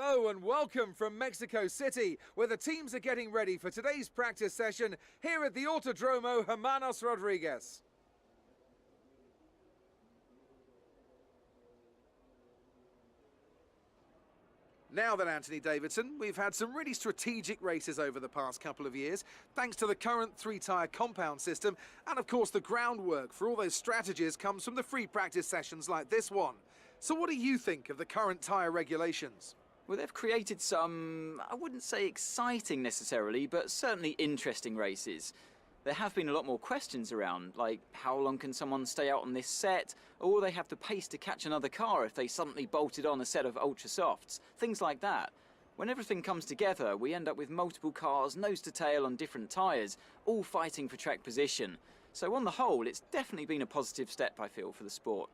Hello and welcome from Mexico City, where the teams are getting ready for today's practice session here at the Autodromo Hermanos Rodriguez. Now then, Anthony Davidson, we've had some really strategic races over the past couple of years, thanks to the current three-tyre compound system, and of course the groundwork for all those strategies comes from the free practice sessions like this one. So what do you think of the current tyre regulations? Well, they've created some, I wouldn't say exciting necessarily, but certainly interesting races. There have been a lot more questions around, like how long can someone stay out on this set, or will they have the pace to catch another car if they suddenly bolted on a set of ultra softs, things like that. When everything comes together, we end up with multiple cars nose to tail on different tyres, all fighting for track position. So on the whole, it's definitely been a positive step, I feel, for the sport.